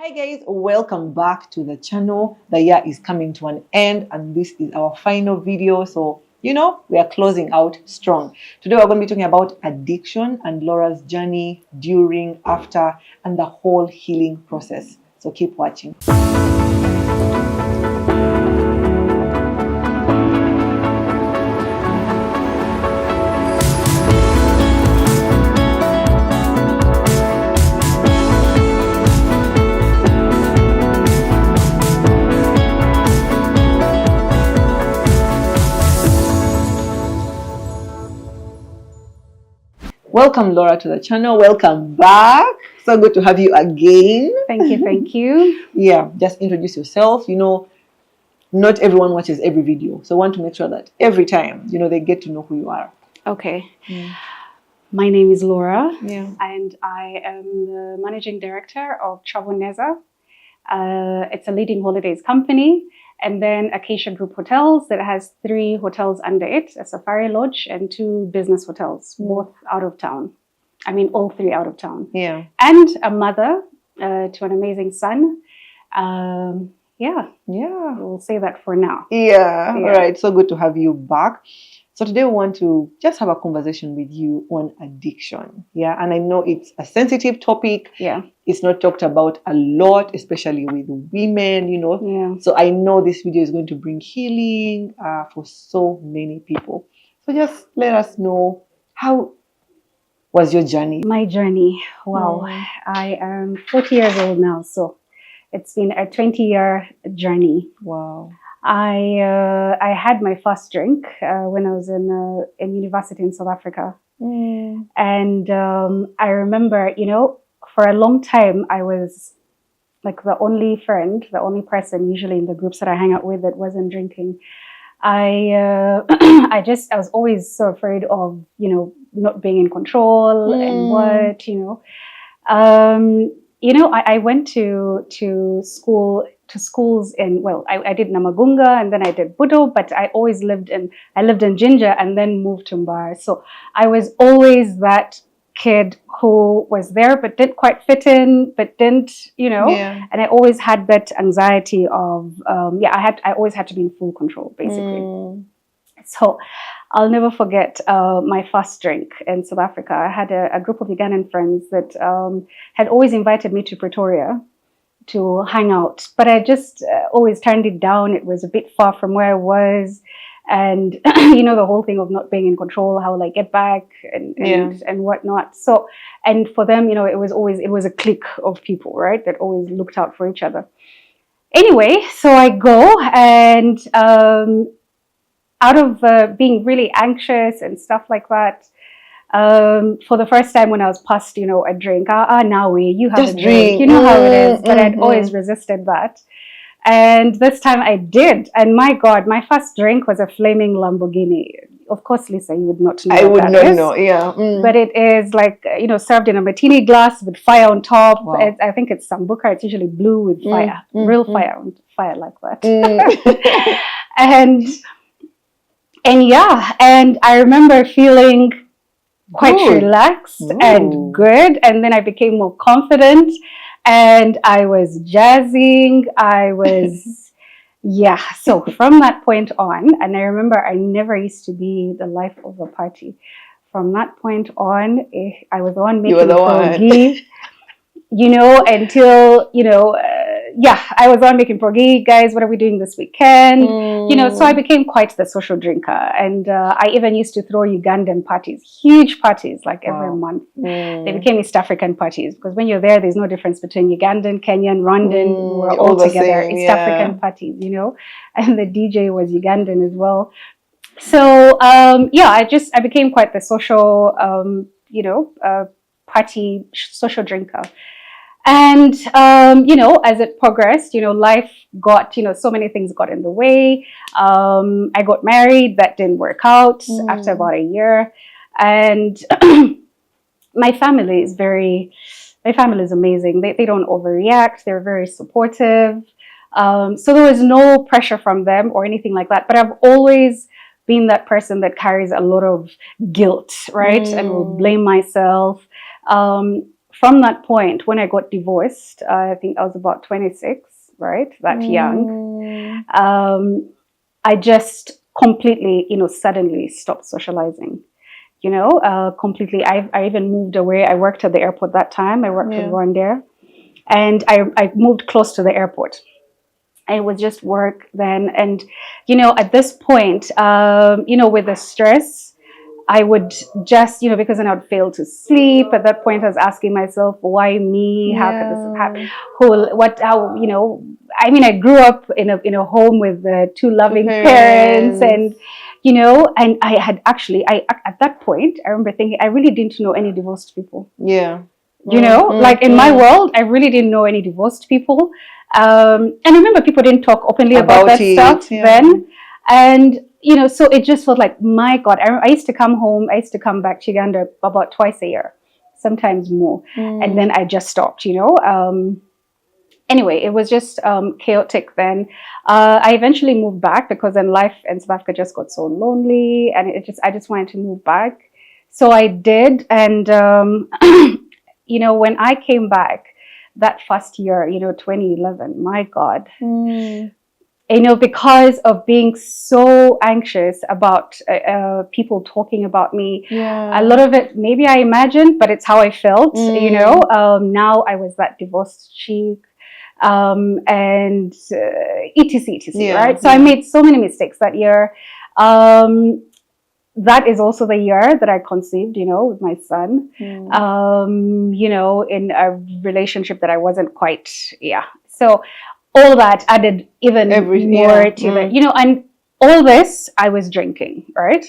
Hi guys, welcome back to the channel. The year is coming to an end and this is our final video. So, we are closing out strong. Today we're going to be talking about addiction and Laura's journey during, after, and the whole healing process. So keep watching. Welcome, Laura, to the channel. Welcome back. So good to have you again. Thank you, thank you. Yeah, just introduce yourself. Not everyone watches every video. So I want to make sure that every time, they get to know who you are. Okay. My name is Laura. Yeah. And I am the managing director of Travel Neza. It's a leading holidays company. And then Acacia Group Hotels that has 3 hotels under it, a Safari Lodge and 2 business hotels, both out of town. I mean, all 3 out of town. Yeah. And a mother to an amazing son. Yeah. We'll say that for now. Yeah. All right. So good to have you back. So today we want to just have a conversation with you on addiction. Yeah. And I know it's a sensitive topic. Yeah. It's not talked about a lot, especially with women, Yeah. So I know this video is going to bring healing for so many people. So just let us know, how was your journey? My journey. Wow. I am 40 years old now. So it's been a 20-year journey. Wow. I had my first drink when I was in university in South Africa. And I remember, for a long time, I was like the only friend, the only person usually in the groups that I hang out with that wasn't drinking. I was always so afraid of, not being in control and what, I went to schools in, I did Namagunga and then I did Budo, but I always lived in Jinja and then moved to Mbar. So I was always that kid who was there but didn't quite fit in, but didn't, and I always had that anxiety of, I always had to be in full control, basically. So I'll never forget my first drink in South Africa. I had a group of Ugandan friends that had always invited me to Pretoria to hang out, but I just always turned it down. It was a bit far from where I was. And, the whole thing of not being in control, how will I get back and whatnot. So, and for them, it was a clique of people, right, that always looked out for each other. Anyway, so I go and out of being really anxious and stuff like that, for the first time when I was passed, a drink, now you have just a drink. You know how it is, but I'd always resisted that. And this time I did. And my God, my first drink was a flaming Lamborghini. Of course, Lisa, you would not know. I would not know, yeah. But it is like, served in a martini glass with fire on top. Wow. I think it's Sambuca. It's usually blue with fire, real fire like that. And I remember feeling quite relaxed and good. And then I became more confident. And I was jazzing, So from that point on, and I remember I never used to be the life of a party. From that point on, I was the one making pierogi, until, I was on making pierogi. Guys, what are we doing this weekend? So I became quite the social drinker. And I even used to throw Ugandan parties, huge parties, like every month. They became East African parties because when you're there, there's no difference between Ugandan, Kenyan, Rwandan. We're all together. East African parties, and the DJ was Ugandan as well. So, I became quite the social, party social drinker. And, as it progressed, life got, so many things got in the way. I got married. That didn't work out after about a year. And my family is amazing. They don't overreact. They're very supportive. So there was no pressure from them or anything like that. But I've always been that person that carries a lot of guilt, right? And will blame myself. from that point, when I got divorced, I think I was about 26, right? That young. I just completely, suddenly stopped socializing. Completely. I even moved away. I worked at the airport that time. I worked with Rwandair, and I moved close to the airport. It was just work then, and at this point, with the stress, I would just, because then I would fail to sleep. At that point, I was asking myself, why me? How could this happen? I grew up in a home with two loving parents, and and I had actually, at that point, I remember thinking, I really didn't know any divorced people. Yeah. Like in my world, I really didn't know any divorced people. And I remember people didn't talk openly about that stuff then. And, so it just felt like, my God, I used to come home, I used to come back to Uganda about twice a year, sometimes more. And then I just stopped, Anyway, it was just chaotic then. I eventually moved back because then life in South Africa just got so lonely, and I just wanted to move back. So I did. And, when I came back that first year, 2011, my God, because of being so anxious about people talking about me, a lot of it, maybe I imagined, but it's how I felt, now I was that divorced chick, and etc, right? So I made so many mistakes that year. That is also the year that I conceived, with my son, in a relationship that I wasn't quite, So all that added even more to the, and all this, I was drinking, right?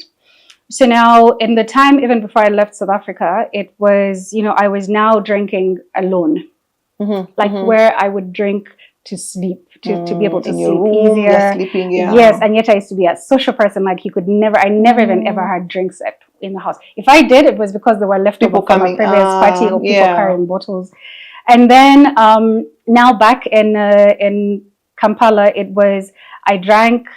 So now in the time, even before I left South Africa, it was, I was now drinking alone, where I would drink to sleep, to be able to sleep easier. Sleeping, Yes, and yet I used to be a social person. Like I never even ever had drinks in the house. If I did, it was because there were leftover from a previous party or people carrying bottles. And then now back in Kampala, it was I drank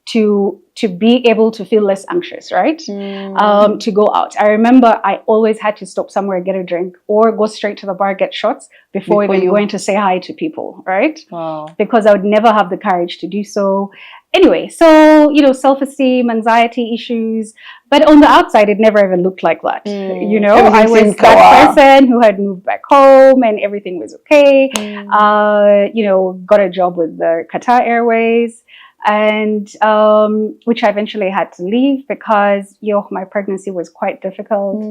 to be able to feel less anxious, right? To go out. I remember I always had to stop somewhere, get a drink, or go straight to the bar, get shots before even going to say hi to people, right? Wow. Because I would never have the courage to do so. Anyway, so, self-esteem, anxiety issues, but on the outside, it never even looked like that. I was that person who had moved back home and everything was okay. Got a job with the Qatar Airways, and which I eventually had to leave because my pregnancy was quite difficult.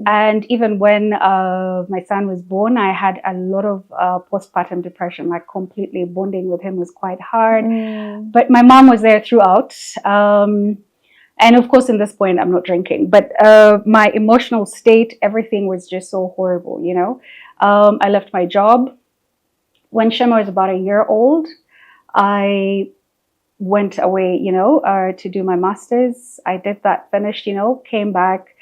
And even when my son was born, I had a lot of postpartum depression. Like completely bonding with him was quite hard. But my mom was there throughout. And of course, in this point, I'm not drinking. But my emotional state, everything was just so horrible, I left my job. When Shema was about a year old, I went away, to do my master's. I did that, finished, came back.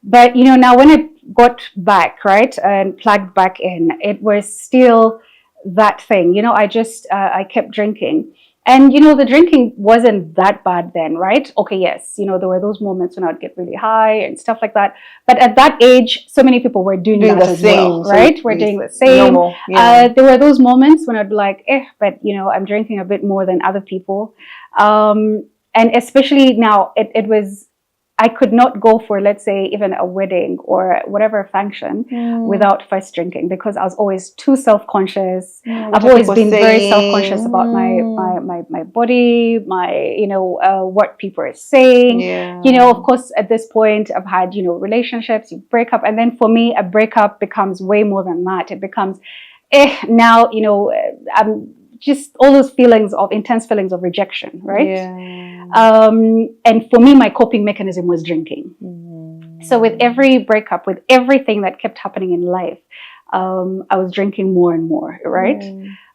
But, now when I got back, right, and plugged back in, it was still that thing, I kept drinking. And, the drinking wasn't that bad then, right? Okay, yes, there were those moments when I'd get really high and stuff like that. But at that age, so many people were doing that as well, right? We're doing the same. There were those moments when I'd be like, but, I'm drinking a bit more than other people. And especially now, it was, I could not go for, let's say, even a wedding or whatever function without first drinking, because I was always too self-conscious. I've always been very self-conscious about my body, what people are saying. Of course, at this point, I've had, relationships, you break up. And then for me, a breakup becomes way more than that. It becomes, now, I'm just all those intense feelings of rejection, right? And for me, my coping mechanism was drinking. So with every breakup, with everything that kept happening in life, I was drinking more and more, right?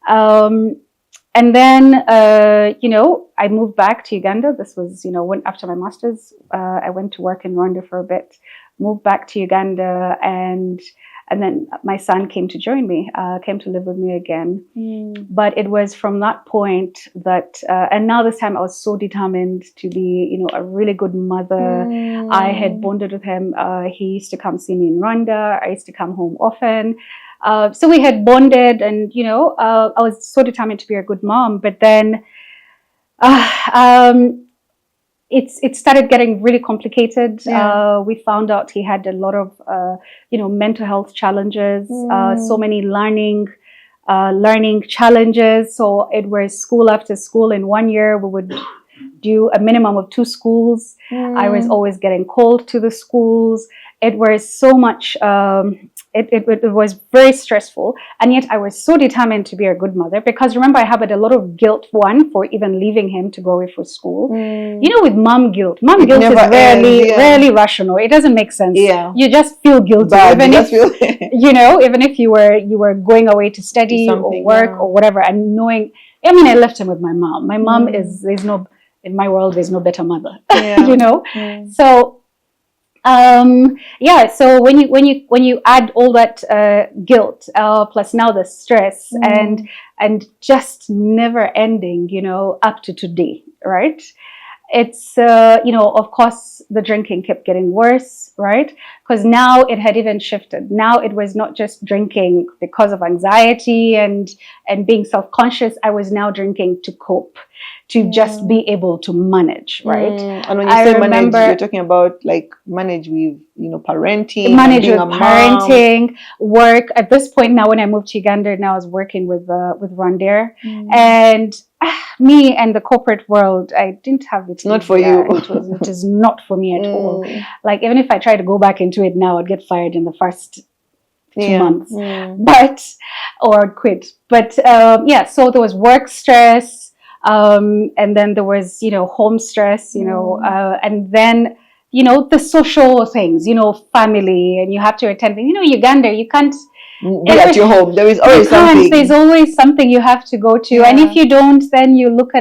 And then, I moved back to Uganda. This was, after my master's, I went to work in Rwanda for a bit, moved back to Uganda, and And then my son came to join me, came to live with me again. But it was from that point that, and now this time I was so determined to be, a really good mother. I had bonded with him. He used to come see me in Rwanda. I used to come home often. So we had bonded, and, I was so determined to be a good mom. But then it started getting really complicated. We found out he had a lot of, mental health challenges, so many learning challenges. So it was school after school. In 1 year, we would do a minimum of 2 schools. I was always getting called to the schools. It was so much, it was very stressful. And yet I was so determined to be a good mother, because remember, I had a lot of guilt, for even leaving him to go away for school. With mom guilt is rarely rational. It doesn't make sense. You just feel guilty. Even if you were going away to study or work or whatever, and knowing, I left him with my mom. My mom in my world, there's no better mother. So so when you add all that guilt, plus now the stress, and just never ending, up to today, right? It's of course the drinking kept getting worse, right? Because now it had even shifted. Now it was not just drinking because of anxiety and being self-conscious. I was now drinking to cope, to just be able to manage, right? And when you say manage, you're talking about like manage with, parenting, parenting, work. At this point now, when I moved to Uganda, now I was working with Rwandair, and me and the corporate world, I didn't have it. It's not for you. It is not for me at all. Like, even if I try to go back into it now, I'd get fired in the first 2 months, or I'd quit. But so there was work stress. And then there was, home stress, and then, the social things, family, and you have to attend things. Uganda, you can't be at your home. There is always something. There's always something you have to go to. And if you don't, then you look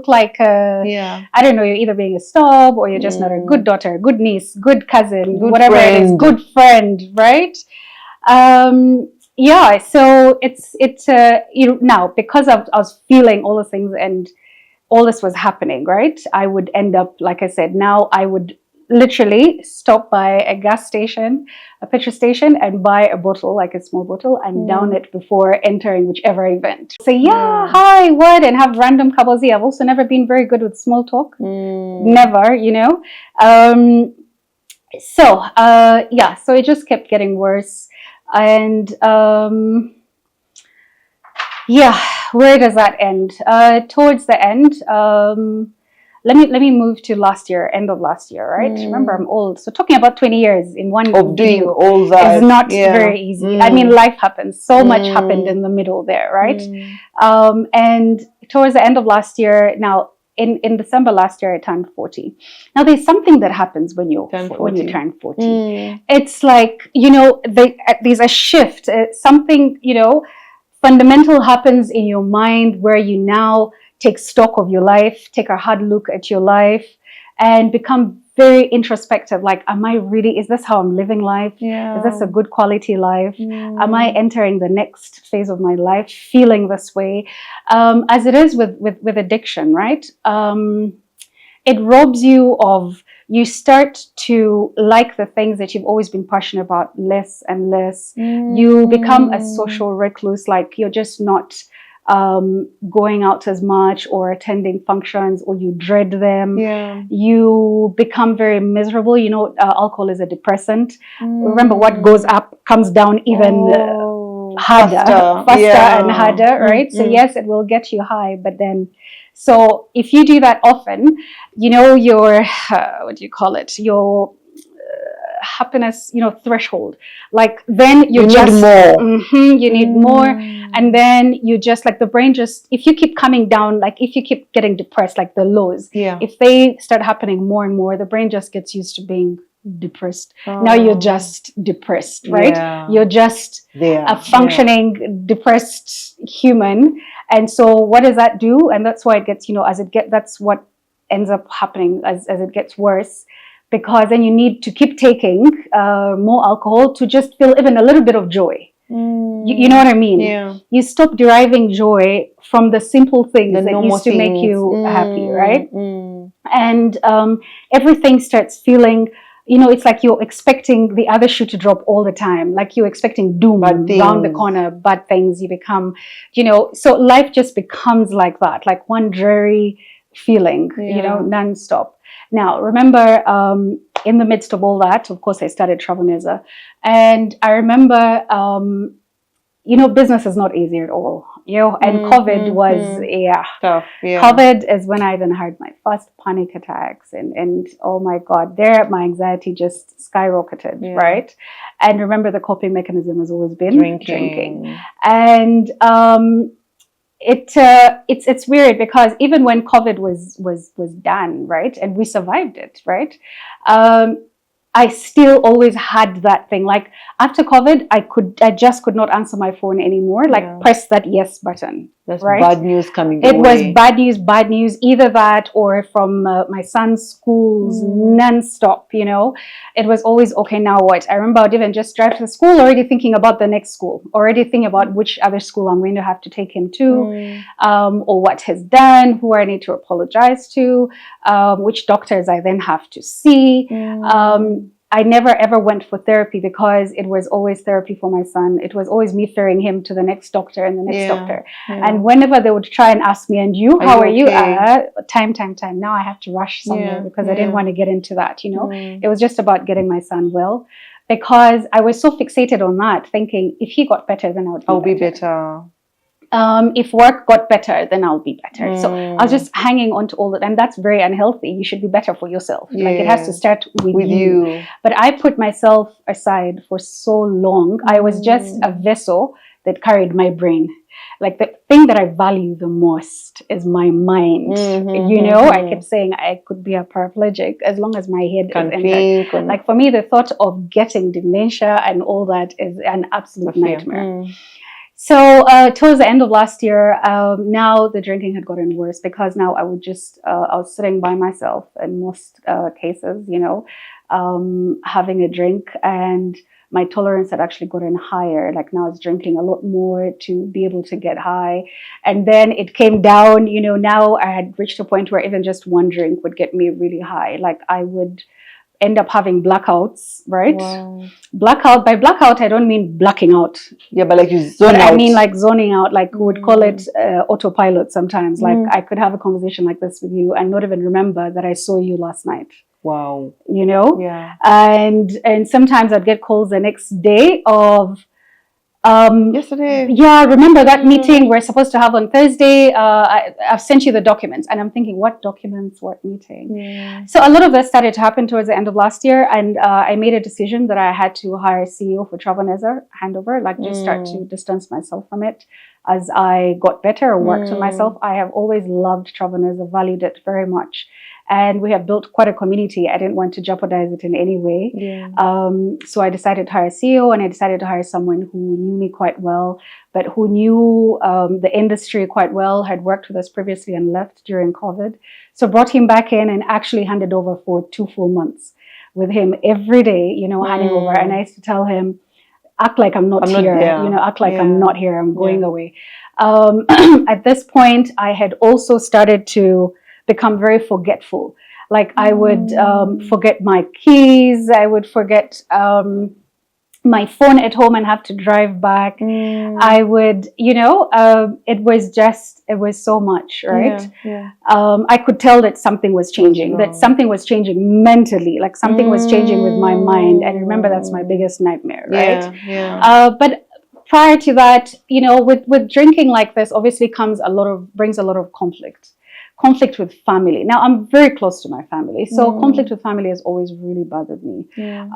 like I don't know, you're either being a snob, or you're just not a good daughter, good niece, good cousin, whatever it is, good friend, right? So it's now, because I was feeling all the things and all this was happening, right? I would end up, like I said, now I would literally stop by a gas station, a petrol station, and buy a bottle, like a small bottle, and down it before entering whichever event. Say, hi, what? And have random kabbazi. I've also never been very good with small talk. Never, So it just kept getting worse. And where does that end? Towards the end, let me move to last year, end of last year, right? Remember, I'm old, so talking about 20 years in one of doing all that is not very easy. Life happens. So much happened in the middle there, right? And towards the end of last year, now in December last year, I turned 40. Now, there's something that happens when you turn 40. It's like, there's a shift. Something, fundamental happens in your mind, where you now take stock of your life, take a hard look at your life, and become very introspective. Like, is this how I'm living life? Is this a good quality life? Am I entering the next phase of my life feeling this way? As it is with addiction, right? It robs you of, you start to like the things that you've always been passionate about less and less. You become a social recluse, like you're just not going out as much or attending functions, or you dread them. You become very miserable. Alcohol is a depressant. Remember, what goes up comes down even faster and harder, right? So yes, it will get you high, but then, so if you do that often, your what do you call it, your happiness, threshold, like, then you just need more. You need more. And then you just, like, the brain just, if you keep coming down, like if you keep getting depressed, like the lows, if they start happening more and more, the brain just gets used to being depressed. Now you're just depressed, right? You're just a functioning depressed human. And so what does that do? And that's why it gets, that's what ends up happening as it gets worse. because then you need to keep taking more alcohol to just feel even a little bit of joy. You know what I mean? Yeah. You stop deriving joy from the simple things The that normal used to make things. you happy, right? Mm. And everything starts feeling, it's like you're expecting the other shoe to drop all the time. Like you're expecting doom Bad round the things. corner, bad things. You become, so life just becomes like that, like one dreary feeling, non-stop. Now, remember, in the midst of all that, of course, I started Travaneza. And I remember, business is not easy at all, and COVID was, Tough, yeah. COVID is when I even had my first panic attacks, and oh my God, there my anxiety just skyrocketed, right? And remember, the coping mechanism has always been drinking. And it's weird because even when COVID was done, right, and we survived it, right, I still always had that thing. Like after COVID, I just could not answer my phone anymore. Like press that yes button. That's right? bad news coming It your was way. bad news, either that or from my son's schools non-stop, It was always, okay, now what? I remember I'd even just drive to school already thinking about the next school, already thinking about which other school I'm going to have to take him to, or what he's done, who I need to apologize to, which doctors I then have to see. I never ever went for therapy because it was always therapy for my son. It was always me ferrying him to the next doctor and the next doctor. And whenever they would try and ask me, and you, how are you? Time. Now I have to rush somewhere because I didn't want to get into that, It was just about getting my son well, because I was so fixated on that, thinking if he got better, then I'll be better. If work got better, then I'll be better. So I was just hanging on to all that. And that's very unhealthy. You should be better for yourself. Like it has to start with you. But I put myself aside for so long. I was just a vessel that carried my brain. Like the thing that I value the most is my mind. I kept saying I could be a paraplegic as long as my head is intact. Like for me, the thought of getting dementia and all that is an absolute nightmare. So towards the end of last year, now the drinking had gotten worse, because now I was sitting by myself in most cases, having a drink, and my tolerance had actually gotten higher. Like now I was drinking a lot more to be able to get high. And then it came down, now I had reached a point where even just one drink would get me really high. Like I would end up having blackouts, right? Wow. By blackout, I don't mean blacking out. Yeah, but like you zone out. I mean like zoning out, like we would call it autopilot sometimes. Like I could have a conversation like this with you and not even remember that I saw you last night. Wow. Yeah. And sometimes I'd get calls the next day of, yesterday. Yeah, remember that meeting we're supposed to have on Thursday? I've sent you the documents. And I'm thinking, what documents, what meeting? Yeah. So a lot of that started to happen towards the end of last year. And I made a decision that I had to hire a CEO for Travaneza, handover, like just start to distance myself from it as I got better or worked on myself. I have always loved Travaneza, valued it very much. And we have built quite a community. I didn't want to jeopardize it in any way. Yeah. So I decided to hire a CEO, and I decided to hire someone who knew me quite well, but who knew the industry quite well, had worked with us previously and left during COVID. So brought him back in and actually handed over for 2 full months with him every day, handing over. And I used to tell him, act like I'm not here, act like I'm not here, I'm going away. At this point, I had also started to become very forgetful. Like I would forget my keys. I would forget my phone at home and have to drive back. I would, it was so much, right? Yeah. I could tell that something was changing, that something was changing mentally, like something was changing with my mind. And remember, that's my biggest nightmare, right? Yeah. But prior to that, with drinking like this, obviously brings a lot of conflict with family. Now, I'm very close to my family, so conflict with family has always really bothered me. Yeah.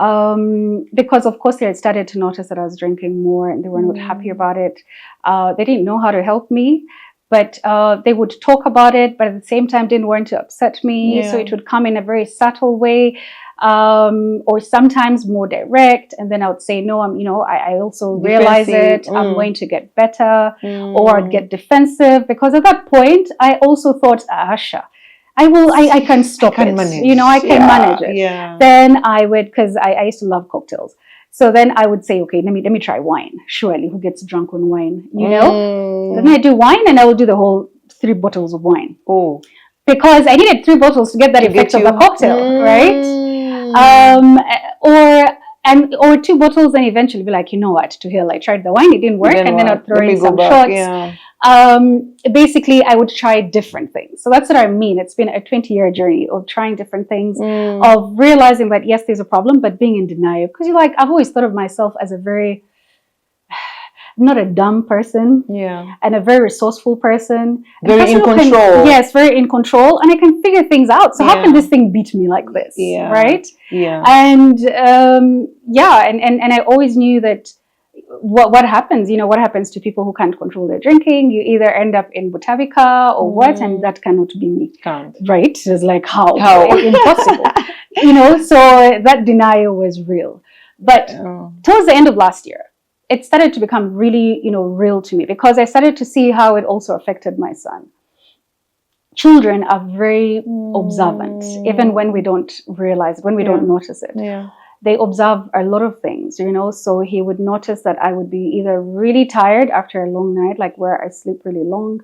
Because, of course, they had started to notice that I was drinking more, and they were not happy about it. They didn't know how to help me, but they would talk about it, but at the same time didn't want to upset me. Yeah. So it would come in a very subtle way, or sometimes more direct. And then I would say, no, I also realize it. I'm going to get better, or I'd get defensive, because at that point I also thought, Asha, I can stop can it. manage. You know, I can manage it. Yeah. Then I would, because I used to love cocktails. So then I would say, okay, let me try wine. Surely, who gets drunk on wine? You know. Then I do wine, and I will do the whole 3 bottles of wine. Oh. Because I needed 3 bottles to get that effect of the cocktail, right? Or 2 bottles, and eventually be like, you know what, to hell, I tried the wine, it didn't work, and then I'd throw in some shots. Yeah. Basically, I would try different things. So that's what I mean. It's been a 20-year journey of trying different things, of realizing that yes, there's a problem, but being in denial. Because I've always thought of myself as a very, not a dumb person, and a very resourceful person. Very in control. Yes, very in control, and I can figure things out. So how can this thing beat me like this, right? Yeah. And and I always knew that what happens, what happens to people who can't control their drinking? You either end up in Butavika or what, and that cannot be me. Can't. Right? It's like how? Impossible. So that denial was real. But towards the end of last year, it started to become really, real to me, because I started to see how it also affected my son. Children are very observant, even when we don't realize it, when we don't notice it. Yeah. They observe a lot of things, so he would notice that I would be either really tired after a long night, like where I sleep really long.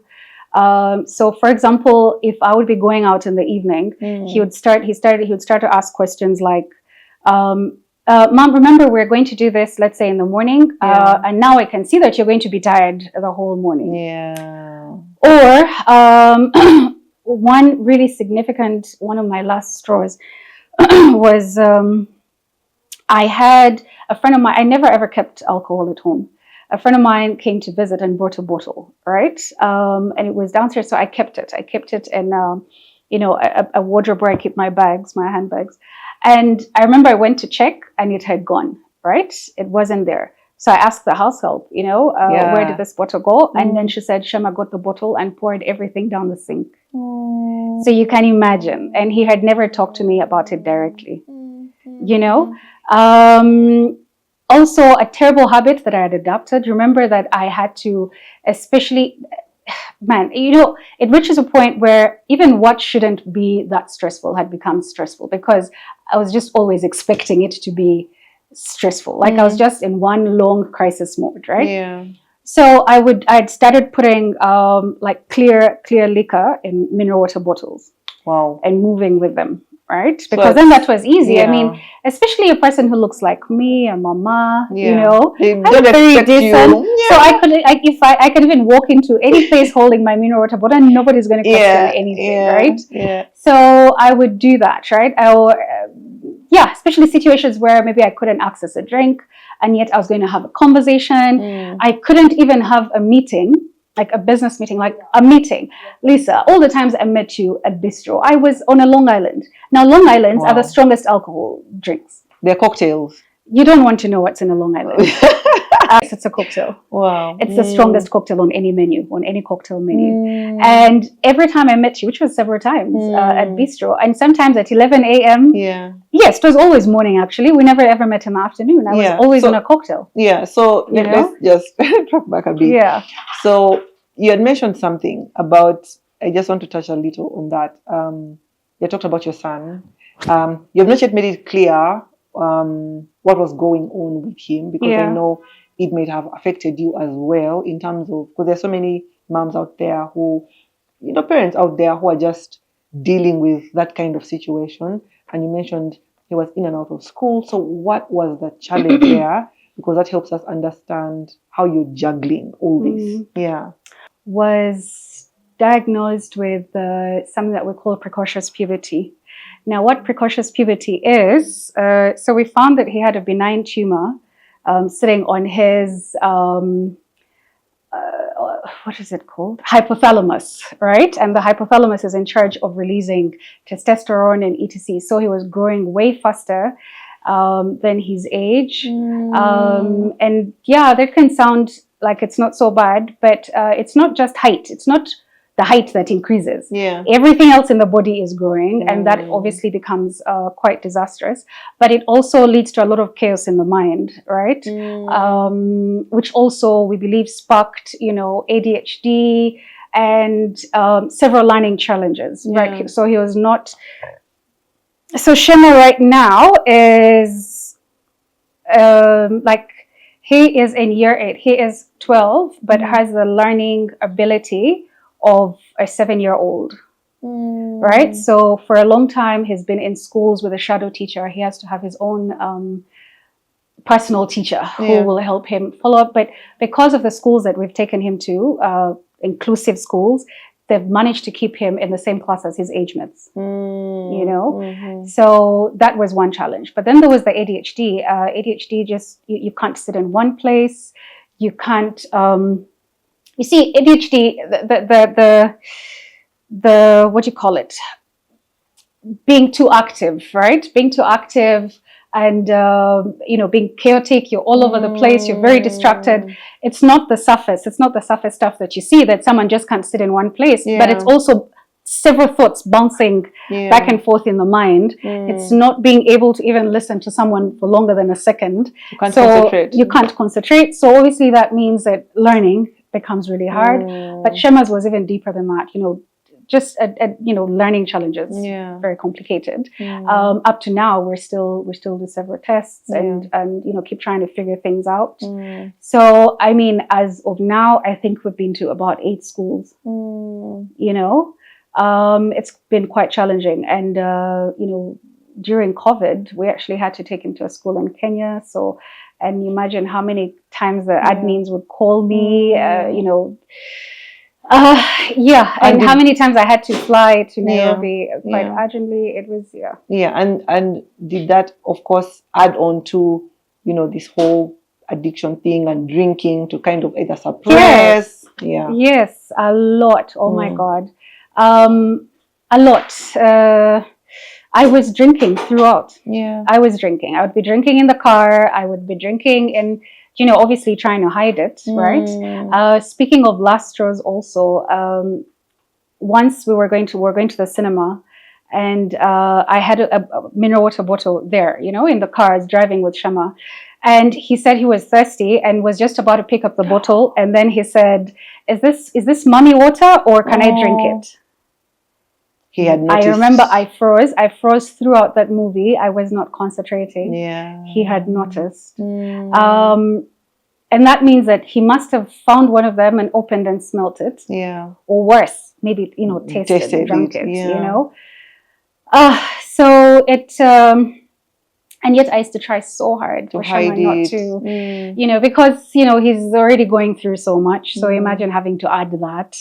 So for example, if I would be going out in the evening, he would start to ask questions like, Mom, remember we're going to do this, let's say in the morning, and now I can see that you're going to be tired the whole morning. Yeah. Or one really significant, one of my last straws was I had a friend of mine. I never ever kept alcohol at home. A friend of mine came to visit and brought a bottle, right? And it was downstairs, so I kept it. I kept it in, a wardrobe where I keep my bags, my handbags. And I remember I went to check, and it had gone, right? It wasn't there. So I asked the house help, where did this bottle go? And then she said, Shema got the bottle and poured everything down the sink. So you can imagine. And he had never talked to me about it directly, Also, a terrible habit that I had adopted. Remember that I had to, especially, it reaches a point where even what shouldn't be that stressful had become stressful, because I was just always expecting it to be stressful. Like I was just in one long crisis mode, right? Yeah. So I'd started putting like clear liquor in mineral water bottles. Wow. And moving with them. Right? Because then that was easy. Yeah. I mean, especially a person who looks like me, a mama, they I'm very decent. Yeah. So I could even walk into any place holding my mineral water bottle, and nobody's going to question anything, right? Yeah. So I would do that, right? Especially situations where maybe I couldn't access a drink, and yet I was going to have a conversation. I couldn't even have a meeting, like a business meeting, like a meeting. Lisa, all the times I met you at bistro, I was on a Long Island. Now, Long Islands are the strongest alcohol drinks. They're cocktails. You don't want to know what's in a Long Island. It's a cocktail. Wow. It's the strongest cocktail on any menu, on any cocktail menu. And every time I met you, which was several times at bistro, and sometimes at 11 a.m. Yeah. Yes, it was always morning, actually. We never ever met in the afternoon. I was always on a cocktail. Yeah. So let's just drop back a bit. Yeah. So you had mentioned something about, I just want to touch a little on that. You talked about your son. You've not yet made it clear what was going on with him, because I know it may have affected you as well, in terms of, because there's so many moms out there who, parents out there who are just dealing with that kind of situation. And you mentioned he was in and out of school. So what was the challenge there? Because that helps us understand how you're juggling all this. Yeah. Was diagnosed with something that we call precocious puberty. Now, what precocious puberty is, so we found that he had a benign tumor sitting on his, what is it called? Hypothalamus, right? And the hypothalamus is in charge of releasing testosterone and etc. So he was growing way faster than his age. And yeah, that can sound like it's not so bad, but it's not just height. It's not the height that increases. Yeah. Everything else in the body is growing, and that obviously becomes quite disastrous. But it also leads to a lot of chaos in the mind, right? Which also, we believe, sparked, ADHD, and several learning challenges, Yeah. right? So he was not. So Shema right now is like he is in year 8. He is 12, but has the learning ability of a 7-year-old. Right? So for a long time, he's been in schools with a shadow teacher. He has to have his own personal teacher who will help him follow up. But because of the schools that we've taken him to, inclusive schools, they've managed to keep him in the same class as his age mates. You know, so that was one challenge. But then there was the ADHD. ADHD just you can't sit in one place. You can't. You see, ADHD. The what do you call it? Being too active, right? Being too active and you know, being chaotic. You're all over the place. You're very distracted. It's not the surface. It's not the surface stuff that you see that someone just can't sit in one place. But it's also several thoughts bouncing back and forth in the mind. It's not being able to even listen to someone for longer than a second. You can't concentrate. You can't concentrate. So obviously that means that learning becomes really hard. But Shema's was even deeper than that. You know, just you know, learning challenges. Very complicated. Up to now, we're still do several tests and you know, keep trying to figure things out. So I mean, as of now, I think we've been to about 8 schools. You know. It's been quite challenging, and you know, during COVID, we actually had to take him to a school in Kenya. So, and you imagine how many times the admins would call me, you know, and how many times I had to fly to Nairobi quite urgently. It was and did that, of course, add on to, you know, this whole addiction thing and drinking to kind of either suppress? Yes, a lot. Oh my God. A lot. I was drinking throughout. I was drinking. I would be drinking in the car. I would be drinking and, you know, obviously trying to hide it, right? Speaking of last straws also, once we were going to the cinema, and I had a mineral water bottle there, you know, in the car. I was driving with Shema. And he said he was thirsty and was just about to pick up the bottle. And then he said, is this mommy water or can I drink it? He had noticed. I remember I froze throughout that movie. I was not concentrating. He had noticed. And that means that he must have found one of them and opened and smelt it. Or worse, maybe, you know, tasted and drank it, you know. So it, and yet I used to try so hard for Shema not to, you know, because, you know, he's already going through so much. So imagine having to add that.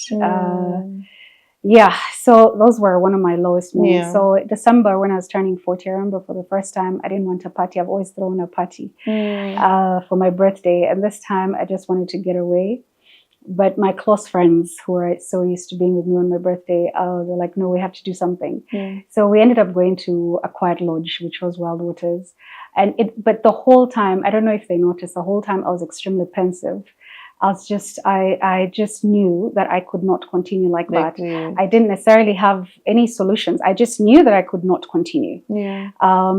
So those were one of my lowest moments. So December, when I was turning 40, I remember for the first time, I didn't want a party. I've always thrown a party for my birthday. And this time I just wanted to get away. But my close friends who are so used to being with me on my birthday, they're like, no, we have to do something. So we ended up going to a quiet lodge, which was Wild Waters. But the whole time, I don't know if they noticed, the whole time I was extremely pensive. I just knew that I could not continue like that. I didn't necessarily have any solutions. I just knew that I could not continue. I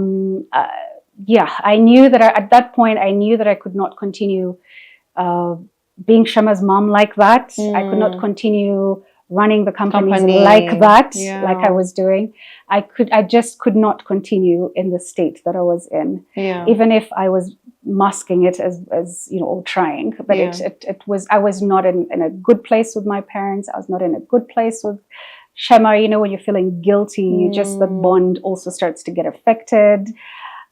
knew that at that point, I knew that I could not continue being Shema's mom like that. I could not continue running the companies like that, like I was doing. I just could not continue in the state that I was in, even if I was masking it as you know, or trying. But it was, I was not in a good place with my parents. I was not in a good place with Shema. You know, when you're feeling guilty, just the bond also starts to get affected.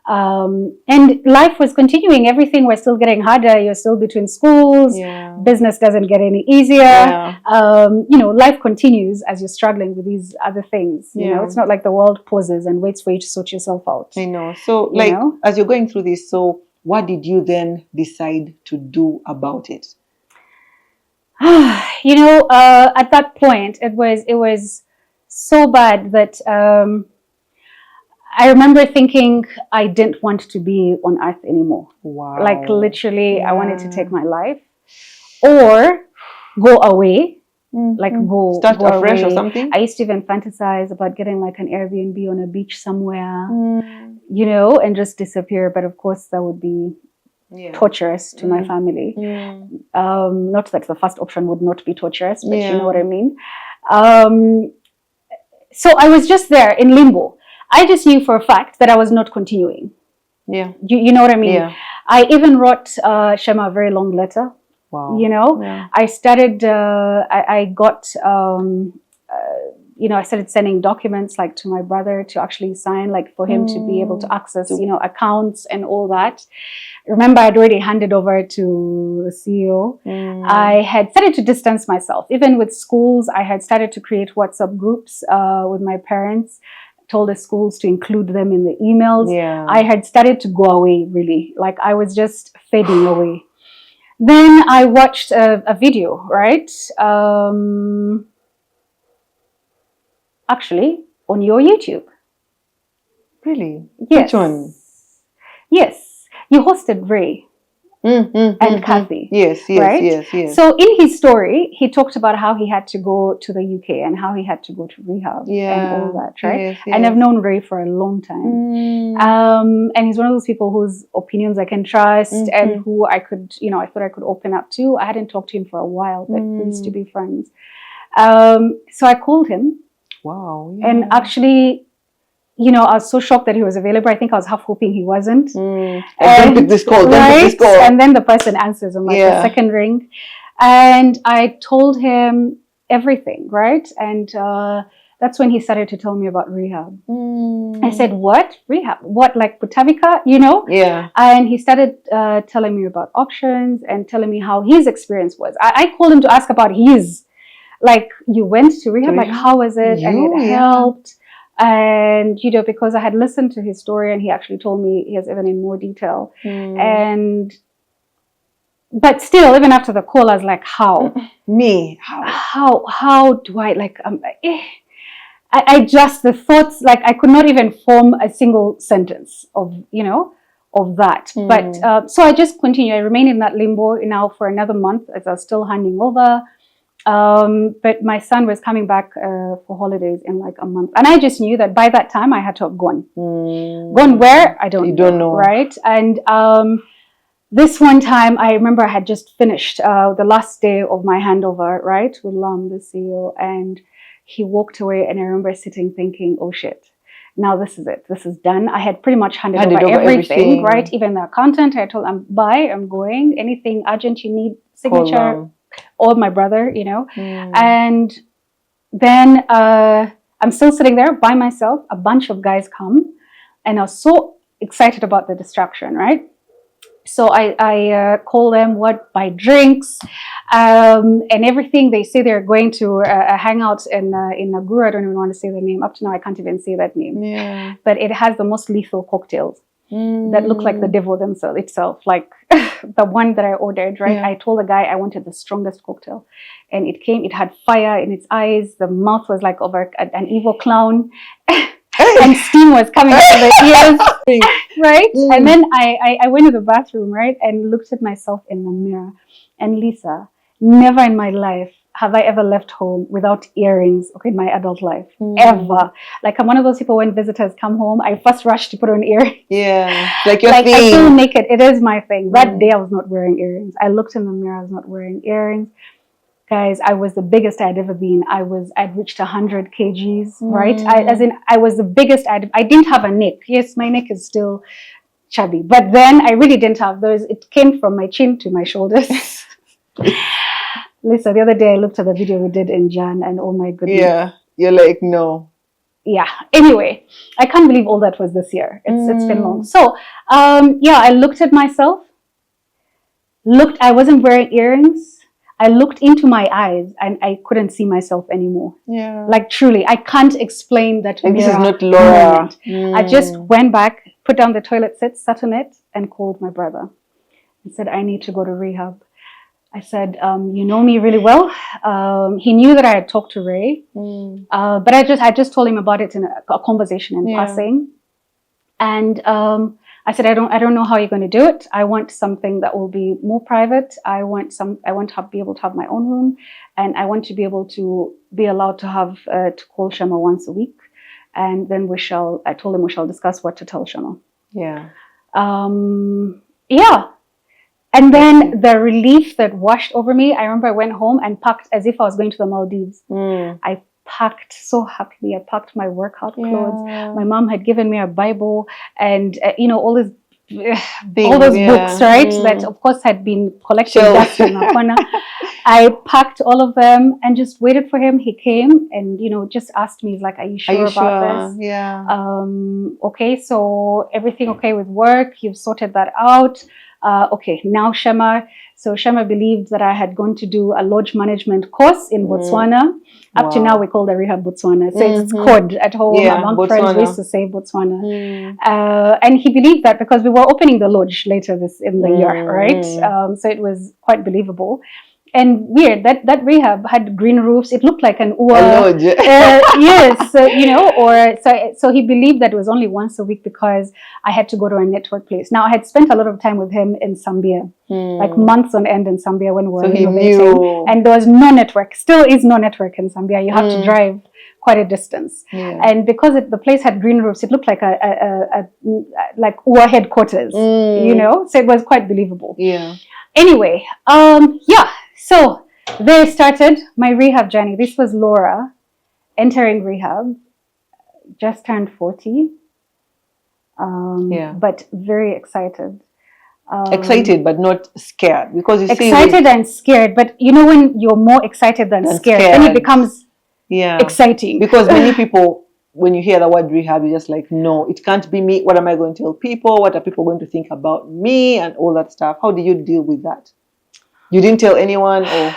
And life was continuing. Everything was still getting harder. You're still between schools. Business doesn't get any easier. You know, life continues as you're struggling with these other things. You know, it's not like the world pauses and waits for you to sort yourself out. I know. So, like, as you're going through this, so what did you then decide to do about it? You know, at that point, it was so bad that I remember thinking I didn't want to be on earth anymore. Wow. Like literally, I wanted to take my life or go away. Like start go afresh away. Or something. I used to even fantasize about getting like an Airbnb on a beach somewhere, you know, and just disappear. But of course, that would be torturous to my family. Not that the first option would not be torturous, but you know what I mean. So I was just there in limbo. I just knew for a fact that I was not continuing. Yeah. You know what I mean? Yeah. I even wrote Shema a very long letter. Wow. You know, I started, I got, I started sending documents like to my brother to actually sign, like for him to be able to access, accounts and all that. Remember, I'd already handed over to the CEO. I had started to distance myself. Even with schools, I had started to create WhatsApp groups with my parents, told the schools to include them in the emails. Yeah. I had started to go away, really. Like I was just fading away. Then I watched a video, right? Actually, on your YouTube. Really? Yes. Which one? Yes. You hosted Ray and Kathy. Yes. Right? So in his story, he talked about how he had to go to the UK and how he had to go to rehab and all that, right? Yes. And I've known Ray for a long time. And he's one of those people whose opinions I can trust and who I could, I thought I could open up to. I hadn't talked to him for a while, but we used to be friends. So I called him. Wow. And actually, I was so shocked that he was available. I think I was half hoping he wasn't. Don't pick this call. Don't pick this call. And then the person answers on like the second ring. And I told him everything, right? And that's when he started to tell me about rehab. I said, what? Rehab? What, like Putavika, Yeah. And he started telling me about options and telling me how his experience was. I called him to ask about his. Like, you went to rehab? Like, how was it? And it helped. And, because I had listened to his story and he actually told me he has even in more detail. But still, even after the call, I was like, how? Me? How do I, like, the thoughts, like, I could not even form a single sentence of that. But, so I just continued. I remained in that limbo now for another month as I was still handing over. But my son was coming back for holidays in like a month. And I just knew that by that time I had to have gone. Gone where? I don't know. Right? And this one time I remember I had just finished the last day of my handover, right? With Lam, the CEO. And he walked away and I remember sitting thinking, oh shit. Now this is it. This is done. I had pretty much handed over everything, right? Even the accountant, I told him, bye, I'm going. Anything urgent you need, signature. Or my brother, and then I'm still sitting there by myself. A bunch of guys come, and I was so excited about the distraction, right? So I call them, buy drinks, and everything. They say they're going to a hangout in Naguru. I don't even want to say the name. Up to now, I can't even say that name. Yeah. But it has the most lethal cocktails. That look like the devil itself, like the one that I ordered, right? I told the guy I wanted the strongest cocktail. And it had fire in its eyes. The mouth was like over an evil clown. And steam was coming out of the ears, right? And then I went to the bathroom, right? And looked at myself in the mirror. And Lisa, never in my life have I ever left home without earrings, in my adult life, ever. Like, I'm one of those people when visitors come home, I first rush to put on earrings. Yeah, like your thing. I feel naked. It is my thing. That day I was not wearing earrings. I looked in the mirror, I was not wearing earrings. Guys, I was the biggest I'd ever been. I'd reached 100 kgs, right? I was the biggest I didn't have a neck. Yes, my neck is still chubby. But then I really didn't have those. It came from my chin to my shoulders. Lisa, the other day I looked at the video we did in Jan and oh my goodness. Yeah, you're like, no. Yeah. Anyway, I can't believe all that was this year. It's been long. So, I looked at myself. I wasn't wearing earrings. I looked into my eyes and I couldn't see myself anymore. Yeah. Like truly, I can't explain that. Like, this is not Laura. I just went back, put down the toilet seat, sat on it and called my brother and said, I need to go to rehab. I said, you know me really well. He knew that I had talked to Ray, but I just told him about it in a conversation in passing. And I said, I don't know how you're going to do it. I want something that will be more private. I want to be able to have my own room, and I want to be able to be allowed to have to call Shema once a week, and then I told him we shall discuss what to tell Shema. Yeah. Yeah. And then the relief that washed over me, I remember I went home and packed as if I was going to the Maldives. I packed so happily. I packed my workout clothes. My mom had given me a Bible and, all these all those books, right? That of course had been collecting dust in the corner. I packed all of them and just waited for him. He came and, just asked me, he's like, are you sure about this? Yeah. Okay, so everything okay with work? You've sorted that out. Okay, now Shema. So Shema believed that I had gone to do a lodge management course in Botswana. Up to now, we call the Rehab Botswana. So it's code at home among Botswana. friends. We used to say Botswana. And he believed that because we were opening the lodge later in the year, right? So it was quite believable. And weird that rehab had green roofs. It looked like an lodge. Yes, so he believed that it was only once a week because I had to go to a network place. Now I had spent a lot of time with him in Zambia, like months on end in Zambia when we were renovating, and there was no network. Still is no network in Zambia. You have to drive quite a distance, and because the place had green roofs, it looked like a like UA headquarters, So it was quite believable. Yeah. Anyway, so there started my rehab journey. This was Laura entering rehab, just turned 40, but very excited. Excited but not scared, because excited and scared. But when you're more excited than scared, then it becomes exciting. Because many people, when you hear the word rehab, you're just like, no, it can't be me. What am I going to tell people? What are people going to think about me and all that stuff? How do you deal with that? You didn't tell anyone, or?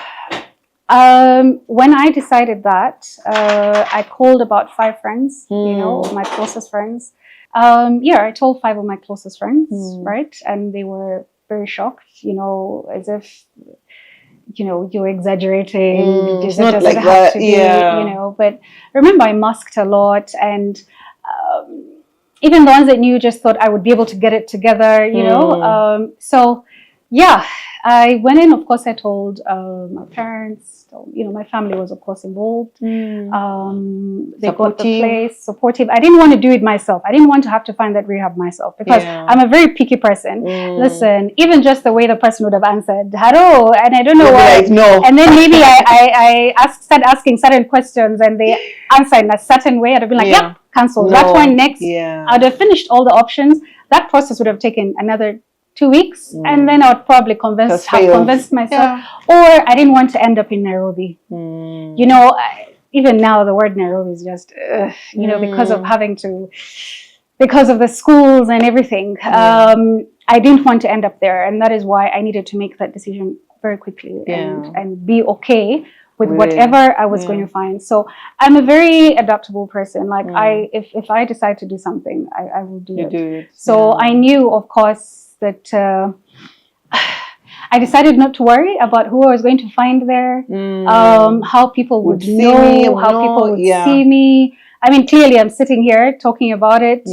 When I decided that, I called about 5 friends, my closest friends. I told 5 of my closest friends, right? And they were very shocked, as if, you're exaggerating. It's not like that, But remember, I masked a lot, and even the ones that knew just thought I would be able to get it together, I went in. Of course, I told my parents. My family was, of course, involved. They got the place, supportive. I didn't want to do it myself. I didn't want to have to find that rehab myself because I'm a very picky person. Listen, even just the way the person would have answered, hello, and I don't know why. Like, no. And then maybe I started asking certain questions and they answered in a certain way. I'd have been like, yep, cancel. That one next. I'd have finished all the options. That process would have taken another 2 weeks, and then I would probably have convinced myself, or I didn't want to end up in Nairobi. Even now the word Nairobi is just, because of the schools and everything. I didn't want to end up there, and that is why I needed to make that decision very quickly and be okay with whatever I was going to find. So I'm a very adaptable person. Like if I decide to do something, I will do it. So I knew, of course, that I decided not to worry about who I was going to find there, how people would know, how people would see me. I mean, clearly I'm sitting here talking about it.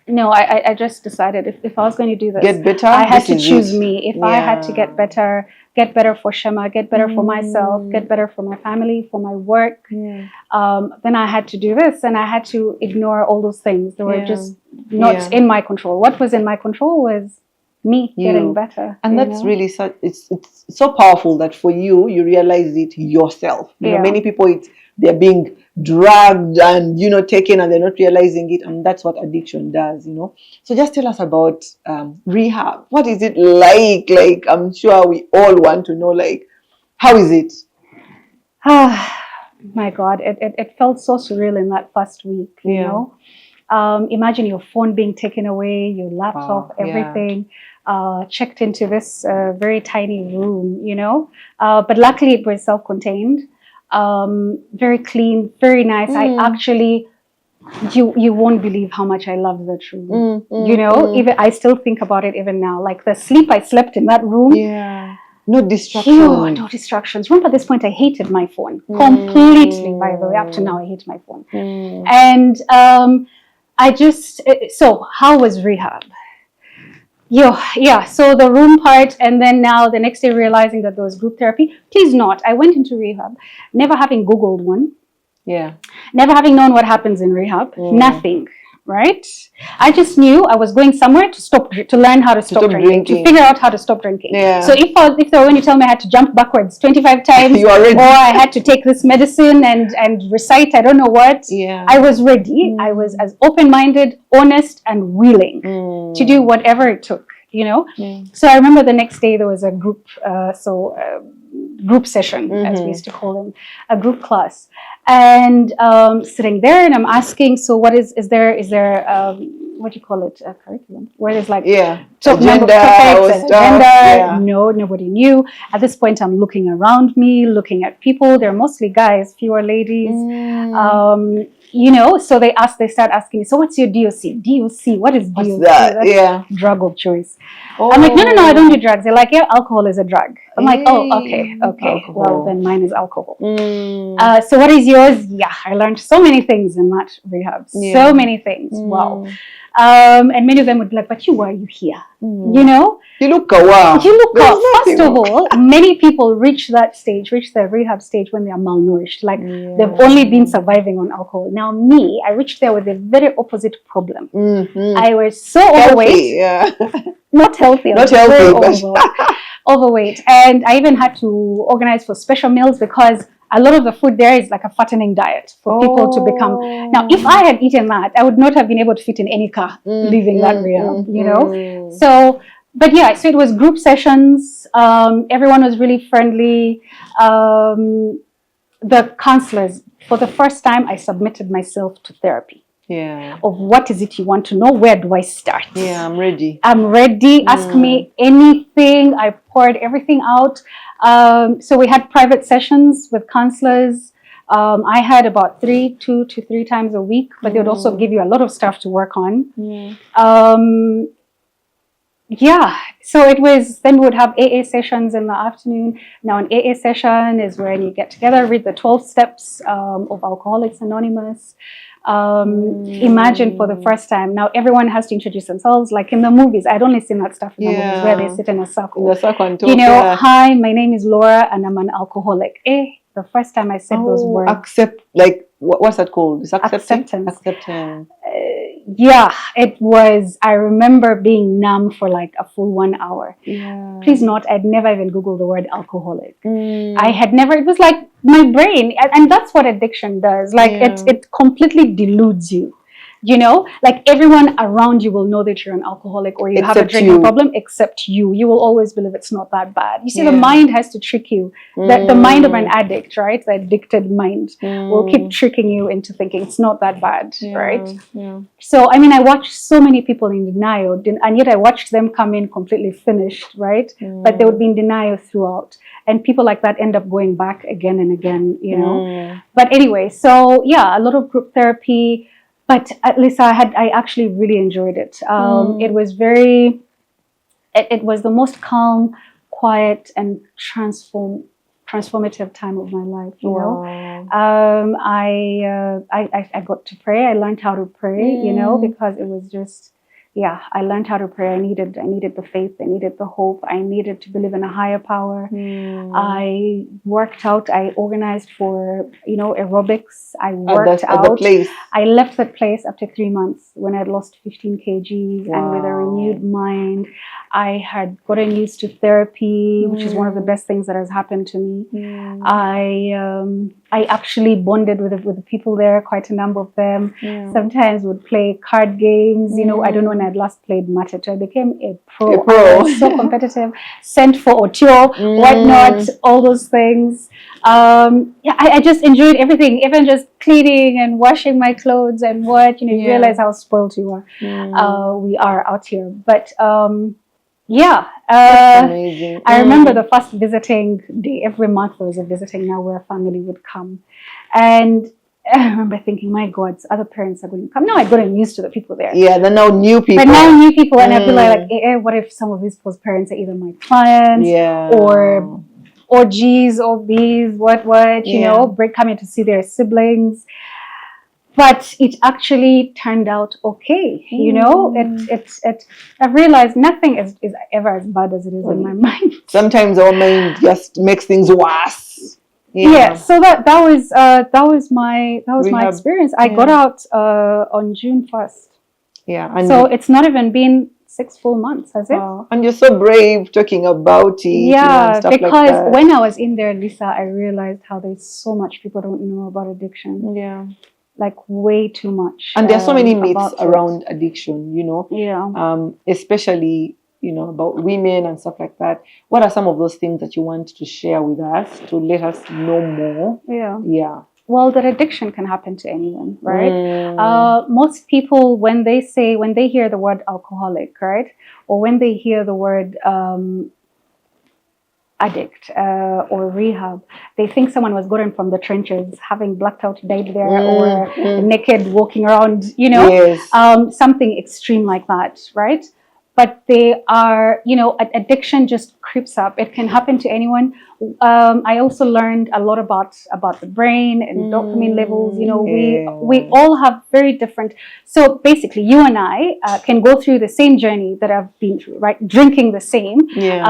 No, I just decided if I was going to do this, get better, I had to choose me. If I had to get better for Shema, get better for myself, get better for my family, for my work, then I had to do this, and I had to ignore all those things. They were just not in my control. What was in my control was me getting better. And that's really it's so powerful that for you realize it yourself. Many people they're being dragged and taken, and they're not realizing it, and that's what addiction does. So just tell us about rehab. What is it like I'm sure we all want to know, like, how is it? My God, it felt so surreal in that first week. Imagine your phone being taken away, your laptop, everything. Checked into this very tiny room, but luckily it was self-contained. Very clean, very nice. I actually, you won't believe how much I loved that room. Even I still think about it even now. Like the sleep I slept in that room. No distractions. No distractions. Remember, at this point, I hated my phone completely. By the way, up to now, I hate my phone. And so how was rehab? So the room part, and then now the next day realizing that there was group therapy. Please not. I went into rehab, never having Googled one. Never having known what happens in rehab. Nothing. right? I just knew I was going somewhere to learn how to stop drinking, to figure out how to stop drinking. Yeah. So if they were going to tell me I had to jump backwards 25 times, You are ready. or I had to take this medicine and recite I don't know what, I was ready. I was as open-minded, honest, and willing to do whatever it took. So I remember the next day there was a group group session, as we used to call them, a group class, and sitting there, and I'm asking, so what is there what do you call it, a curriculum where there's like agenda, No, nobody knew. At this point I'm looking around me, looking at people. They're mostly guys, fewer ladies. So they start asking me, so what's your DOC? DOC, what is DOC? That's drug of choice. I'm like, no, I don't do drugs. They're like, yeah, alcohol is a drug. I'm like, oh, okay. Alcohol. Well, then mine is alcohol. So what is yours? Yeah, I learned so many things in that rehab. So many things. Wow. And many of them would be like, but why are you here? You look wow. First of all, many people reach the rehab stage when they are malnourished. Like they've only been surviving on alcohol. Now me, I reached there with a very opposite problem. I was so overweight. Not healthy. Overweight. And I even had to organize for special meals because a lot of the food there is like a fattening diet for people to become. Now, if I had eaten that, I would not have been able to fit in any car leaving that rehab, So, but yeah, so it was group sessions. Everyone was really friendly. The counselors, for the first time, I submitted myself to therapy. Of what is it you want to know? Where do I start? I'm ready. Ask me anything. I poured everything out. So we had private sessions with counselors. I had about 2 to 3 times a week, but they would also give you a lot of stuff to work on. So it was, then we would have AA sessions in the afternoon. Now an AA session is when you get together, read the 12 steps of Alcoholics Anonymous. Imagine for the first time. Now everyone has to introduce themselves, like in the movies. I'd only seen that stuff in the movies where they sit in a circle. Hi, my name is Laura and I'm an alcoholic. The first time I said those words. What's that called? Is acceptance. It was. I remember being numb for like a full 1 hour. Please note, I'd never even Googled the word alcoholic. I had never. It was like my brain, and that's what addiction does. Like it completely deludes you. Like everyone around you will know that you're an alcoholic or you have a drinking problem, except you. You will always believe it's not that bad. You see, the mind has to trick you. The mind of an addict, right? The addicted mind will keep tricking you into thinking it's not that bad, right? So, I mean, I watched so many people in denial, and yet I watched them come in completely finished, right? But they would be in denial throughout. And people like that end up going back again and again, But anyway, so a lot of group therapy. But at least I actually really enjoyed it. It was it was the most calm, quiet, and transformative time of my life. I got to pray. I learned how to pray. Because it was just. I learned how to pray. I needed the faith. I needed the hope. I needed to believe in a higher power. I worked out. I organized for, aerobics. I worked out. I left that place after 3 months when I had lost 15 kgs and with a renewed mind. I had gotten used to therapy, which is one of the best things that has happened to me. I actually bonded with the people there, quite a number of them. Sometimes would play card games. I don't know when I'd last played Mateto. I became a pro. I was so competitive. Sent for Otio, whatnot, all those things. I just enjoyed everything, even just cleaning and washing my clothes and you realize how spoiled we are out here. But amazing. I remember the first visiting day. Every month there was a visiting now where family would come. And I remember thinking, my God, other parents are going to come. Now I'd gotten used to the people there. They're now new people. But now new people, and I'd be like, what if some of these people's parents are either my clients or G's or B's, what, coming to see their siblings. But it actually turned out okay. I've realized nothing is ever as bad as it is in my mind. Sometimes our mind just makes things worse. So that was my experience. I got out on June 1st. Yeah. And So it's not even been 6 full months, has it? wow. And you're so brave talking about it, Yeah, and stuff because like that. when I was in there, Lisa, I realized how there's so much people don't know about addiction. Yeah. Like way too much. And there are so many myths about around addiction, Yeah. Especially, about women and stuff like that. What are some of those things that you want to share with us to let us know more? Yeah. Yeah. Well, that addiction can happen to anyone, right? Mm. Most people, when they hear the word alcoholic, right? Or when they hear the word addict or rehab, they think someone was gotten from the trenches, having blacked out, died there, or naked walking around, Yes. something extreme like that, right? But they are, addiction just creeps up. It can happen to anyone. I also learned a lot about the brain and dopamine levels. We all have very different. So basically, you and I can go through the same journey that I've been through, right? Drinking the same. Yeah.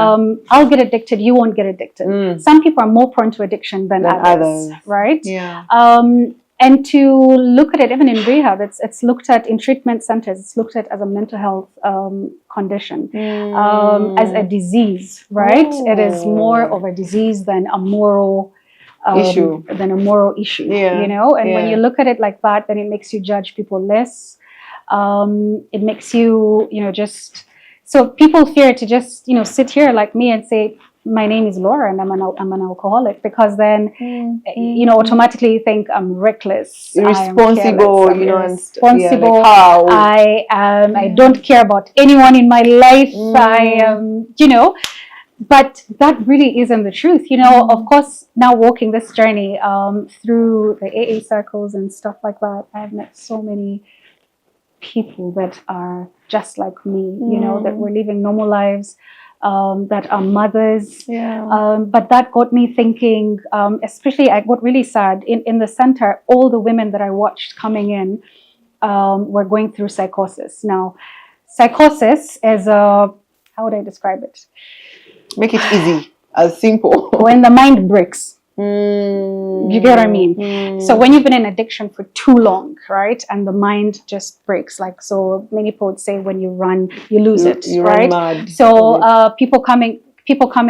I'll get addicted. You won't get addicted. Some people are more prone to addiction than others, right? Yeah. And to look at it, even in rehab, it's looked at in treatment centers. It's looked at as a mental health condition, as a disease, right? Oh. It is more of a disease than a moral issue. Yeah. And when you look at it like that, then it makes you judge people less. It makes you, just so people fear to just sit here like me and say, my name is Laura and I'm an alcoholic, because then automatically you think I'm reckless, irresponsible, irresponsible. I don't care about anyone in my life. I am, but that really isn't the truth. Of course, now walking this journey through the AA circles and stuff like that, I've met so many people that are just like me, that were living normal lives, that are mothers. Yeah. But that got me thinking, especially I got really sad. In the center, all the women that I watched coming in were going through psychosis. Now, psychosis is how would I describe it? Make it easy, as simple. When the mind breaks. You get what I mean? So when you've been in addiction for too long, right, and the mind just breaks, like so many people would say, when you run, you lose it, you right? Run mad. So people coming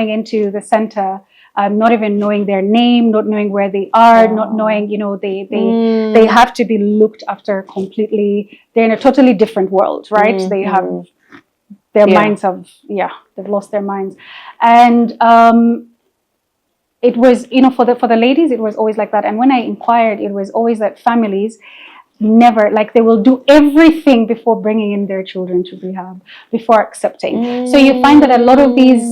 into the center, not even knowing their name, not knowing where they are, not knowing, they have to be looked after completely. They're in a totally different world, right? They have their minds they've lost their minds, and it was, for the ladies, it was always like that. And when I inquired, it was always that families never, like, they will do everything before bringing in their children to rehab, before accepting. So you find that a lot of these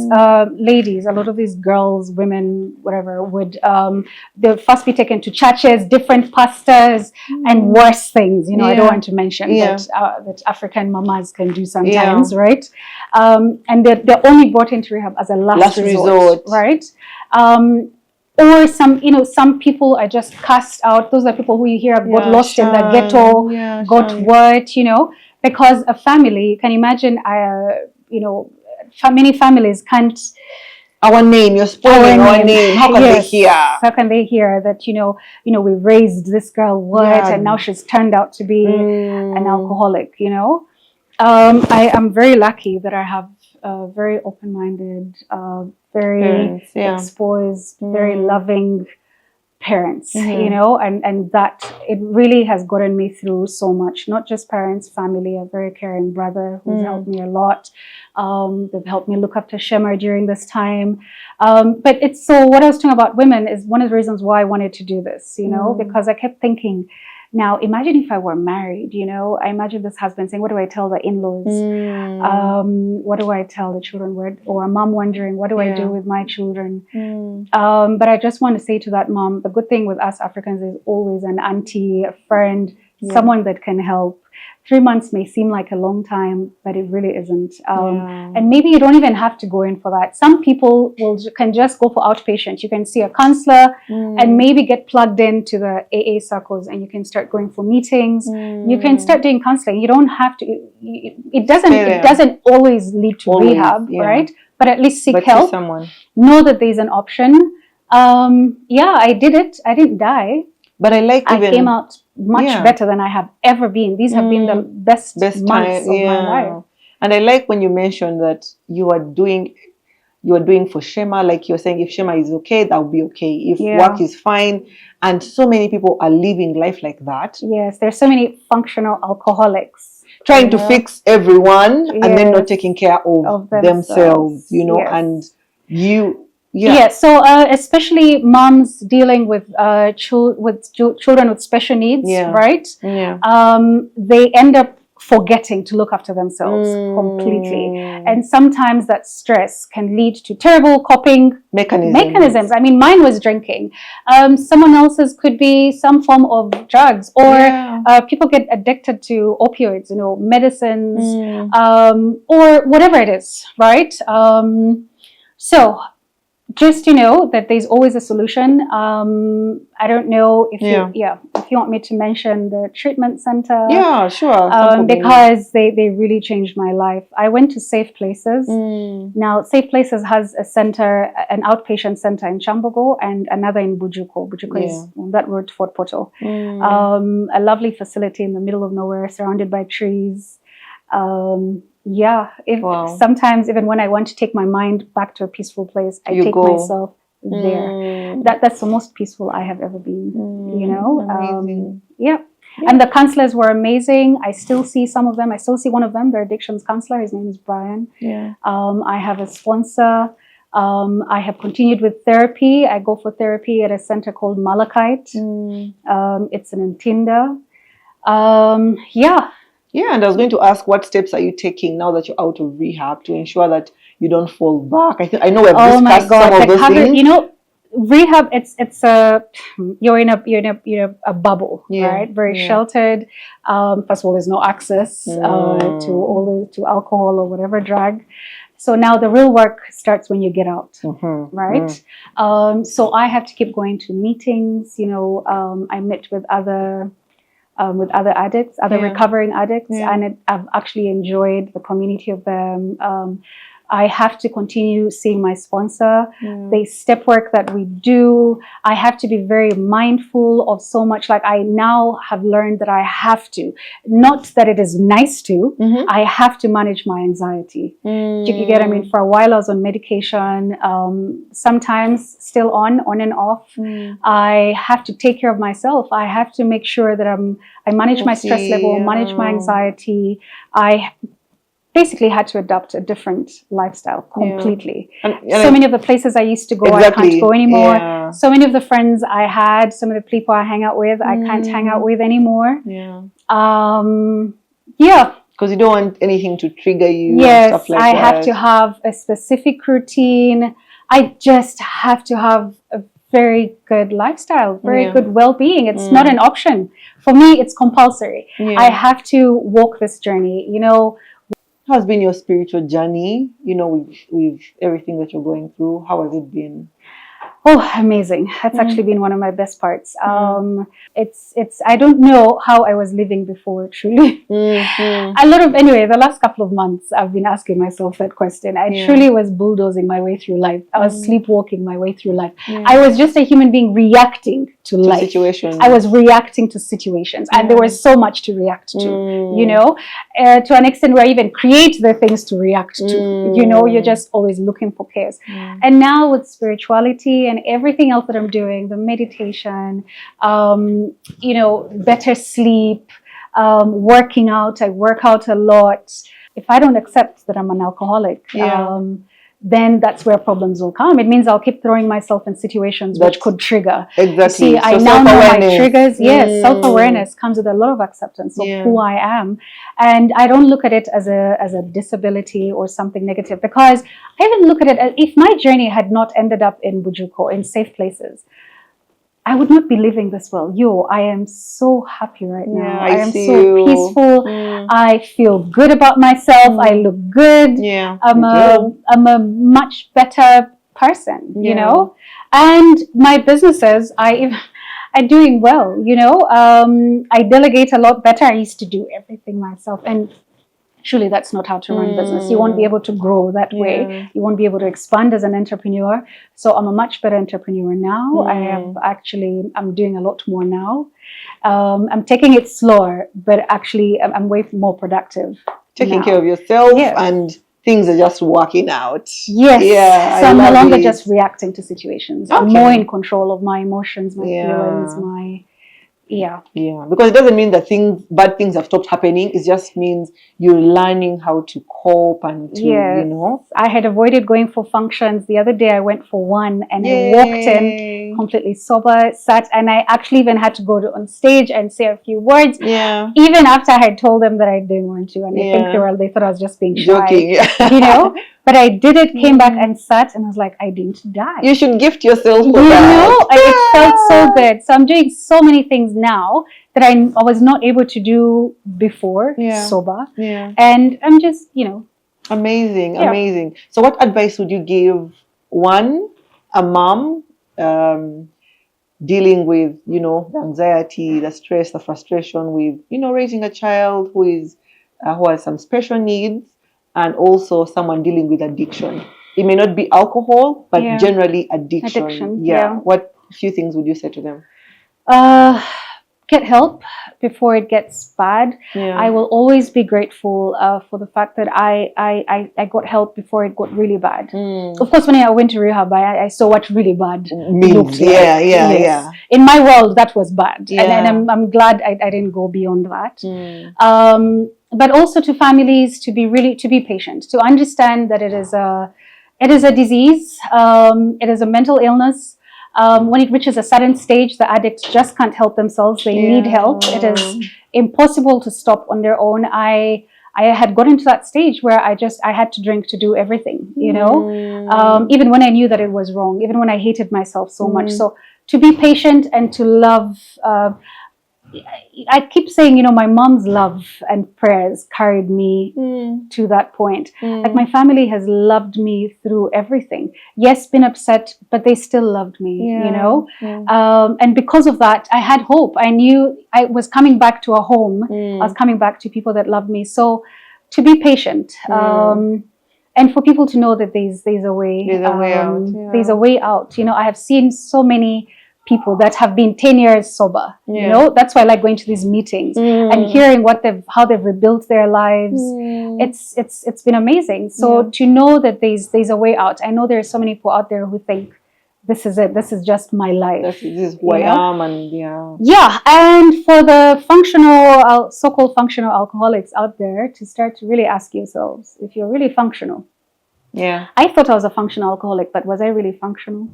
ladies, a lot of these girls, women, whatever, would they'll first be taken to churches, different pastors, and worse things. I don't want to mention that African mamas can do sometimes, right? And they're only brought into rehab as a last resort, right? Or some people are just cast out. Those are people who you hear got lost in the ghetto, got what, because a family, you can imagine, many families can't. Our name, you're spoiling our name. How can they hear? How can they hear that, we raised this girl, and now she's turned out to be an alcoholic, I am very lucky that I have very open-minded, very parents, exposed, very loving parents, and that it really has gotten me through so much. Not just parents, family, a very caring brother who's helped me a lot. They've helped me look up to Shema during this time. But it's so, what I was talking about women is one of the reasons why I wanted to do this, because I kept thinking, now, imagine if I were married, I imagine this husband saying, what do I tell the in-laws? What do I tell the children? Or a mom wondering, what do I do with my children? But I just want to say to that mom, the good thing with us Africans is always an auntie, a friend, someone that can help. 3 months may seem like a long time, but it really isn't. And maybe you don't even have to go in for that. Some people can just go for outpatient. You can see a counselor and maybe get plugged into the AA circles, and you can start going for meetings. You can start doing counseling. You don't have to. It doesn't always lead to rehab, right? But at least seek help. Know that there's an option. I did it. I didn't die. But I like I even came out much better than I have ever been. These have been the best months time, of my life. And I like when you mentioned that you are doing for Shema, like you're saying, if Shema is okay, that will be okay. If work is fine, and so many people are living life like that. Yes, there's so many functional alcoholics trying to fix everyone and then not taking care of themselves, and so especially moms dealing with children with special needs, right? They end up forgetting to look after themselves completely, and sometimes that stress can lead to terrible coping mechanisms. I mean, mine was drinking. Someone else's could be some form of drugs, or people get addicted to opioids, medicines, or whatever it is, right? So just that there's always a solution. I don't know if you want me to mention the treatment center. Yeah, sure. Because they really changed my life. I went to Safe Places. Now, Safe Places has a center, an outpatient center in Chambogo and another in Bujuko. Bujuko is on that road to Fort Portal. A lovely facility in the middle of nowhere, surrounded by trees. Sometimes even when I want to take my mind back to a peaceful place, I take myself there. That's the most peaceful I have ever been. Amazing. And the counselors were amazing. I still see some of them. I still see one of them, the addictions counselor. His name is Brian. I have a sponsor. I have continued with therapy. I go for therapy at a center called Malachite. It's in Ntinda. And I was going to ask, what steps are you taking now that you're out of rehab to ensure that you don't fall back? I know we've discussed some of those things. Rehab, it's you're in a bubble, right? Very sheltered. First of all, there's no access to alcohol or whatever drug. So now the real work starts when you get out, right? So I have to keep going to meetings. I met with other addicts, other recovering addicts, and I've actually enjoyed the community of them. I have to continue seeing my sponsor. The step work that we do, I have to be very mindful of so much. Like, I now have learned that I have to, not that it is nice to, I have to manage my anxiety. You get, for a while I was on medication, sometimes still on and off. I have to take care of myself. I have to make sure that I manage my stress level, manage my anxiety. I basically had to adopt a different lifestyle completely. So many of the places I used to go, I can't go anymore. So many of the friends I had, some of the people I hang out with, I can't hang out with anymore. Because you don't want anything to trigger you. Yes, and stuff like I that. have to have a specific routine. I just have to have a very good lifestyle, very good well-being. It's not an option. For me, it's compulsory. I have to walk this journey, How has been your spiritual journey, with everything that you're going through? How has it been? Oh, amazing. That's actually been one of my best parts. It's I don't know how I was living before, truly. The last couple of months, I've been asking myself that question. I truly was bulldozing my way through life. I was sleepwalking my way through life. I was just a human being reacting to life. Situations. I was reacting to situations, and there was so much to react to, to an extent where I even create the things to react to. You're just always looking for chaos. And now with spirituality and everything else that I'm doing, the meditation, better sleep, working out. I work out a lot. If I don't accept that I'm an alcoholic, then that's where problems will come. It means I'll keep throwing myself in situations which could trigger. Exactly. See, I now know my triggers. Yes, self-awareness comes with a lot of acceptance of who I am. And I don't look at it as a disability or something negative, because I even look at it as, if my journey had not ended up in Bujuko, in Safe Places, I would not be living this well. I am so happy right now. I am so peaceful. I feel good about myself. I look good. I'm a much better person, And my businesses are doing well, I delegate a lot better. I used to do everything myself. And surely that's not how to run business. You won't be able to grow that way. You won't be able to expand as an entrepreneur. So I'm a much better entrepreneur now. I'm doing a lot more now. I'm taking it slower, but actually I'm way more productive. Taking care of yourself, and things are just working out. Yes. Yeah. So I'm no longer just reacting to situations. I'm more in control of my emotions, my feelings, because it doesn't mean that bad things have stopped happening. It just means you're learning how to cope and to I had avoided going for functions. The other day I went for one, and I walked in completely sober, sat, and I actually even had to go on stage and say a few words. Even after I had told them that I didn't want to, and I think they thought I was just being shy. Joking. But I did it, came back and sat, and I was like, I didn't die. You should gift yourself for that. It felt so good. So I'm doing so many things now that I was not able to do before sober. And I'm just, Amazing. So what advice would you give a mom dealing with, the anxiety, the stress, the frustration with, raising a child who has some special needs, and also someone dealing with addiction? It may not be alcohol, but generally addiction. What few things would you say to them? Get help before it gets bad. I will always be grateful for the fact that I got help before it got really bad. Of course, when I went to rehab, I saw what really bad looked like. In my world, that was bad, and I'm glad I didn't go beyond that. But also to families to be patient, to understand that it is a disease, it is a mental illness. When it reaches a certain stage, the addicts just can't help themselves. They need help. It is impossible to stop on their own. I had gotten to that stage where I had to drink to do everything, even when I knew that it was wrong, even when I hated myself so much. So to be patient and to love, I keep saying, my mom's love and prayers carried me to that point. Like, my family has loved me through everything. Yes, been upset, but they still loved me, and because of that, I had hope. I knew I was coming back to a home. I was coming back to people that loved me. So to be patient, and for people to know that there's a way. Out. There's a way out. I have seen so many people that have been 10 years sober. That's why I like going to these meetings and hearing how they've rebuilt their lives. It's been amazing. So to know that there's a way out. I know there are so many people out there who think this is it. This is just my life. This is who I am, and and for the so-called functional alcoholics out there, to start to really ask yourselves if you're really functional. I thought I was a functional alcoholic, but was I really functional?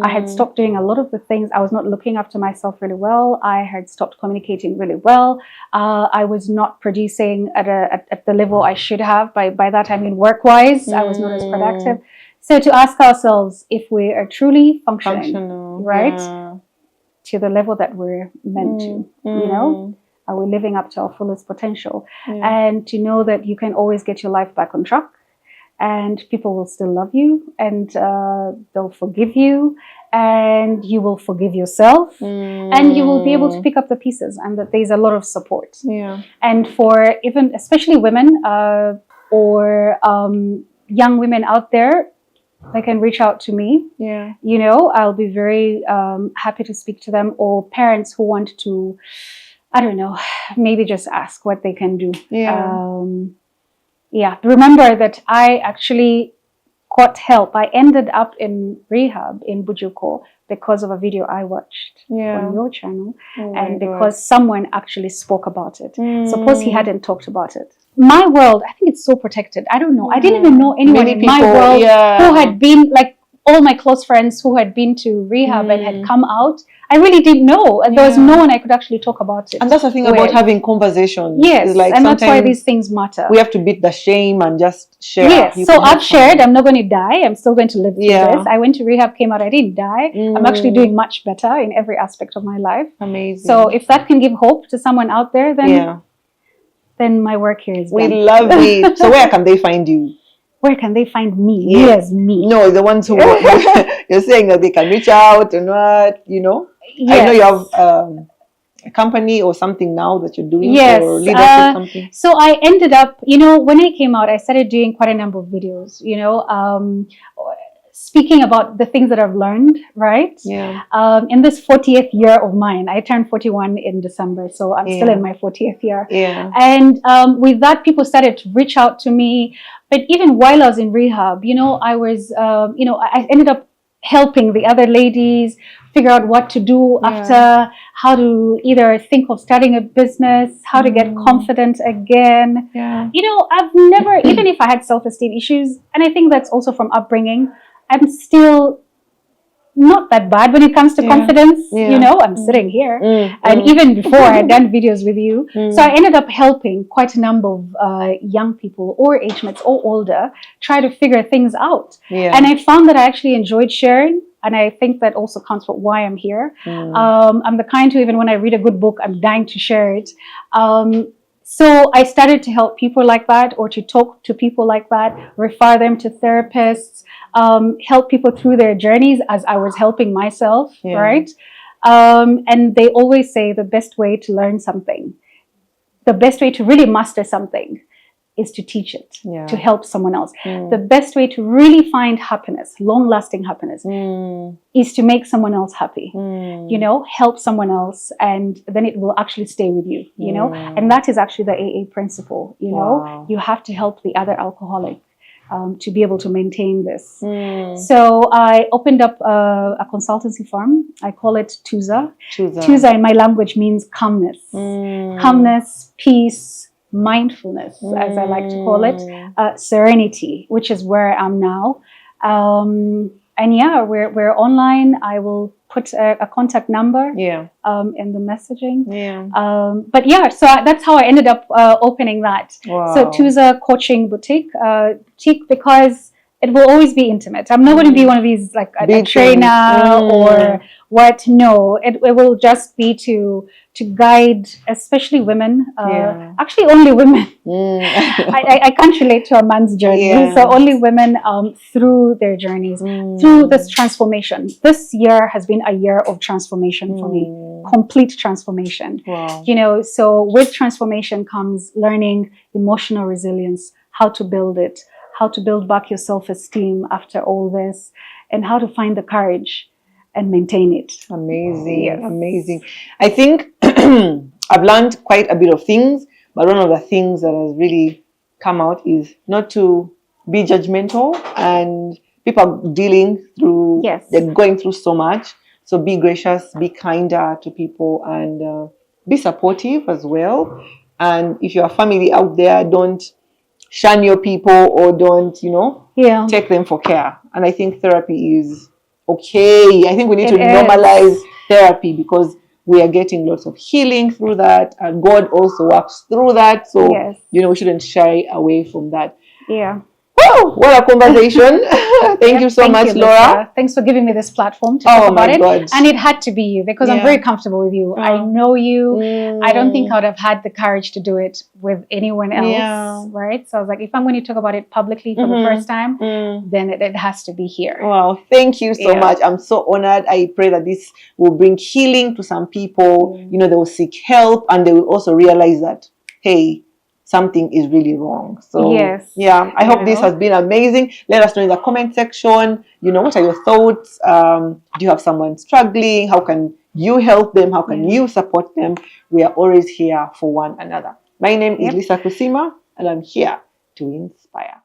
I had stopped doing a lot of the things. I was not looking after myself really well. I had stopped communicating really well. I was not producing at the level I should have. By that I mean work-wise. I was not as productive. So to ask ourselves if we are truly functional, right? To the level that we're meant to, are we living up to our fullest potential? And to know that you can always get your life back on track. And people will still love you, and they'll forgive you, and you will forgive yourself, and you will be able to pick up the pieces, and that there's a lot of support. And for especially women or young women out there, they can reach out to me. I'll be very happy to speak to them, or parents who want to, I don't know, maybe just ask what they can do. Remember that I actually got help. I ended up in rehab in Bujuko because of a video I watched on your channel, and because someone actually spoke about it. Suppose he hadn't talked about it. My world, I think it's so protected. I don't know. I didn't even know anyone in my world who had been, like, all my close friends who had been to rehab and had come out. I really didn't know. There was no one I could actually talk about it. And that's the thing about having conversations. Yes, and that's why these things matter. We have to beat the shame and just share. Yes, so I've shared. I'm not going to die. I'm still going to live through this. I went to rehab, came out. I didn't die. I'm actually doing much better in every aspect of my life. Amazing. So if that can give hope to someone out there, then my work here is done. We love it. So where can they find you? Where can they find me? Yes, me. No, the ones who you're saying that they can reach out and what, I know you have a company or something now that you're doing? Yes. Or leadership something? So I ended up, when I came out, I started doing quite a number of videos, speaking about the things that I've learned, right? Yeah. In this 40th year of mine. I turned 41 in December, so I'm still in my 40th year. Yeah. And with that, people started to reach out to me. But even while I was in rehab, I was, I ended up helping the other ladies figure out what to do after, how to either think of starting a business, how to get confident again. Yeah. I've never, even if I had self-esteem issues, and I think that's also from upbringing, I'm still not that bad when it comes to confidence. I'm sitting here. And even before I had done videos with you. So I ended up helping quite a number of young people or age mates or older try to figure things out. And I found that I actually enjoyed sharing. And I think that also counts for why I'm here. I'm the kind who, even when I read a good book, I'm dying to share it. So I started to help people like that, or to talk to people like that, refer them to therapists, help people through their journeys as I was helping myself, right? And they always say the best way to learn something, the best way to really master something is to teach it, to help someone else. The best way to really find happiness, long-lasting happiness, is to make someone else happy, help someone else, and then it will actually stay with you, and that is actually the AA principle, you have to help the other alcoholic to be able to maintain this. So I opened up a consultancy firm. I call it Tuza. Tuza in my language means calmness. Calmness, peace, mindfulness, as I like to call it, serenity, which is where I am now. And we're online. I will put a contact number in the messaging. But so that's how I ended up opening that. So Tuza Coaching Boutique, because it will always be intimate. I'm not going to be one of these like a trainer or what. No, it will just be to guide, especially women. Actually, only women. I can't relate to a man's journey. So only women through their journeys, through this transformation. This year has been a year of transformation for me. Complete transformation. So with transformation comes learning emotional resilience, how to build it, how to build back your self-esteem after all this, and how to find the courage and maintain it. Amazing, amazing. I think I've learned quite a bit of things, but one of the things that has really come out is not to be judgmental, and people are dealing through, they're going through so much. So be gracious, be kinder to people, and be supportive as well. And if you're a family out there, don't shun your people, or don't, take them for care. And I think therapy is okay. I think we need to normalize therapy, because we are getting lots of healing through that, and God also works through that. So, we shouldn't shy away from that. Wow, what a conversation. Thank you so much, Laura. Thanks for giving me this platform to talk about it. God. And it had to be you, because I'm very comfortable with you. I know you. I don't think I would have had the courage to do it with anyone else, right? So I was like, if I'm going to talk about it publicly for the first time, then it has to be here. Wow, thank you so much. I'm so honored. I pray that this will bring healing to some people. They will seek help, and they will also realize that, hey, something is really wrong. So I hope this has been amazing. Let us know in the comment section, what are your thoughts? Do you have someone struggling? How can you help them? How can you support them? We are always here for one another. My name is Lisa Kusima, and I'm here to inspire.